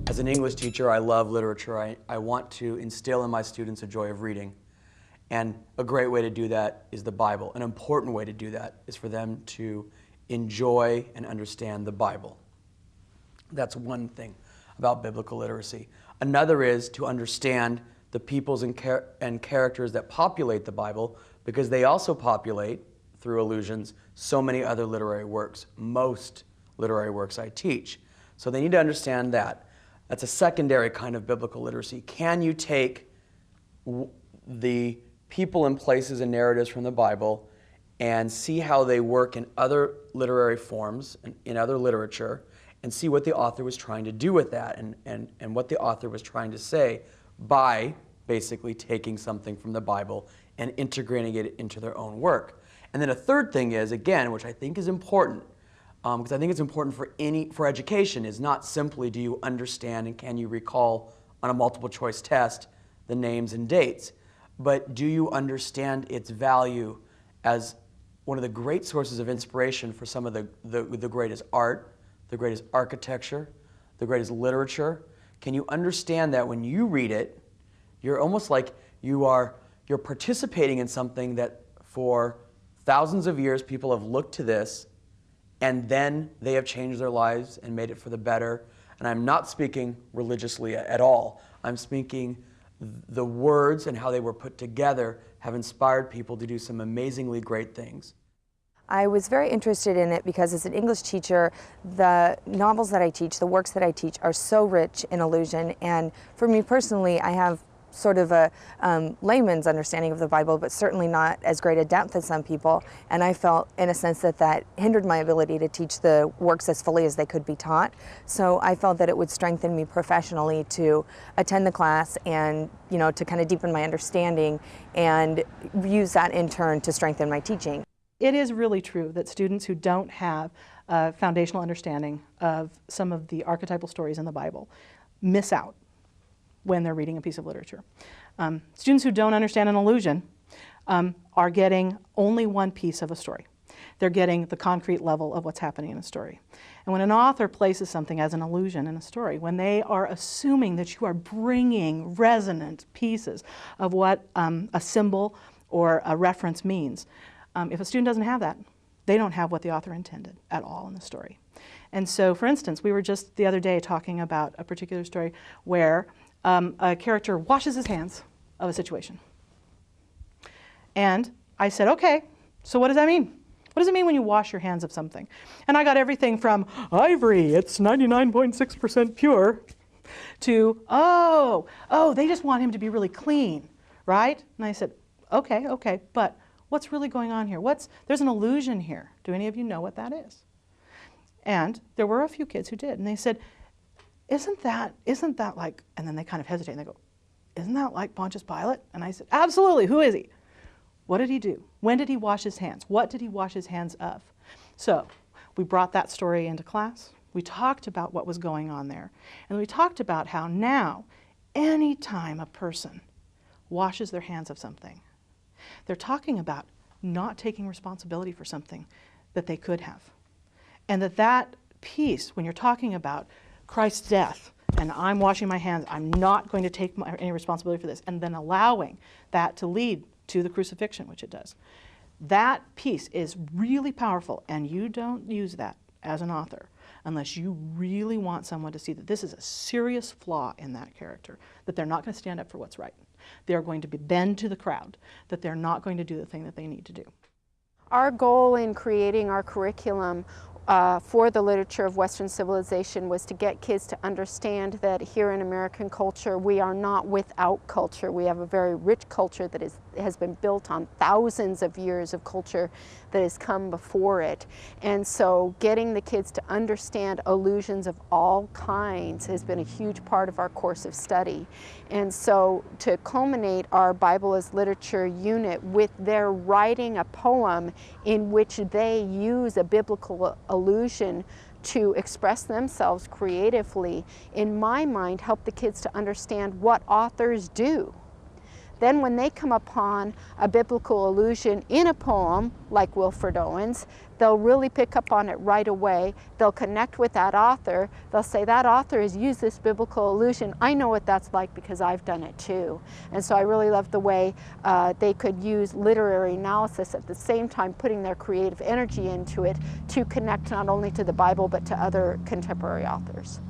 As an English teacher, I love literature. I want to instill in my students a joy of reading. And a great way to do that is the Bible. An important way to do that is for them to enjoy and understand the Bible. That's one thing about biblical literacy. Another is to understand the peoples and characters that populate the Bible, because they also populate, through allusions, so many other literary works, most literary works I teach. So they need to understand that. That's a secondary kind of biblical literacy. Can you take the people and places and narratives from the Bible and see how they work in other literary forms, in other literature, and see what the author was trying to do with that and what the author was trying to say by basically taking something from the Bible and integrating it into their own work. And then a third thing is, again, which I think is important, because I think it's important for education, is not simply do you understand and can you recall on a multiple choice test the names and dates, but do you understand its value as one of the great sources of inspiration for some of the greatest art, the greatest architecture, the greatest literature? Can you understand that when you read it, you're almost like you're participating in something that for thousands of years people have looked to this, and then they have changed their lives and made it for the better. And I'm not speaking religiously at all. I'm speaking the words and how they were put together have inspired people to do some amazingly great things. I was very interested in it because as an English teacher, the novels that I teach, the works that I teach are so rich in allusion. And for me personally, I have sort of a layman's understanding of the Bible, but certainly not as great a depth as some people. And I felt, in a sense, that hindered my ability to teach the works as fully as they could be taught. So I felt that it would strengthen me professionally to attend the class and, to kind of deepen my understanding and use that in turn to strengthen my teaching. It is really true that students who don't have a foundational understanding of some of the archetypal stories in the Bible miss out when they're reading a piece of literature. Students who don't understand an allusion are getting only one piece of a story. They're getting the concrete level of what's happening in a story. And when an author places something as an allusion in a story, when they are assuming that you are bringing resonant pieces of what a symbol or a reference means, if a student doesn't have that, they don't have what the author intended at all in the story. And so, for instance, we were just the other day talking about a particular story where a character washes his hands of a situation. And I said, okay, so what does that mean? What does it mean when you wash your hands of something? And I got everything from ivory, it's 99.6% pure, to, oh, they just want him to be really clean, right? And I said, okay, but what's really going on here? There's an allusion here. Do any of you know what that is? And there were a few kids who did, and they said, isn't that like, and then they kind of hesitate and they go, isn't that like Pontius Pilate? And I said, absolutely, who is he? What did he do? When did he wash his hands? What did he wash his hands of? So we brought that story into class. We talked about what was going on there. And we talked about how now, anytime a person washes their hands of something, they're talking about not taking responsibility for something that they could have. And that piece, when you're talking about Christ's death, and I'm washing my hands, I'm not going to take any responsibility for this, and then allowing that to lead to the crucifixion, which it does. That piece is really powerful, and you don't use that as an author unless you really want someone to see that this is a serious flaw in that character, that they're not going to stand up for what's right. They're going to bend to the crowd, that they're not going to do the thing that they need to do. Our goal in creating our curriculum for the literature of Western civilization was to get kids to understand that here in American culture we are not without culture. We have a very rich culture that has been built on thousands of years of culture that has come before it. And so getting the kids to understand allusions of all kinds has been a huge part of our course of study. And so to culminate our Bible as Literature unit with their writing a poem in which they use a biblical allusion to express themselves creatively, in my mind, help the kids to understand what authors do. then when they come upon a biblical allusion in a poem like Wilfred Owen's, they'll really pick up on it right away. They'll connect with that author. They'll say, that author has used this biblical allusion. I know what that's like because I've done it too. And so I really love the way they could use literary analysis at the same time putting their creative energy into it to connect not only to the Bible but to other contemporary authors.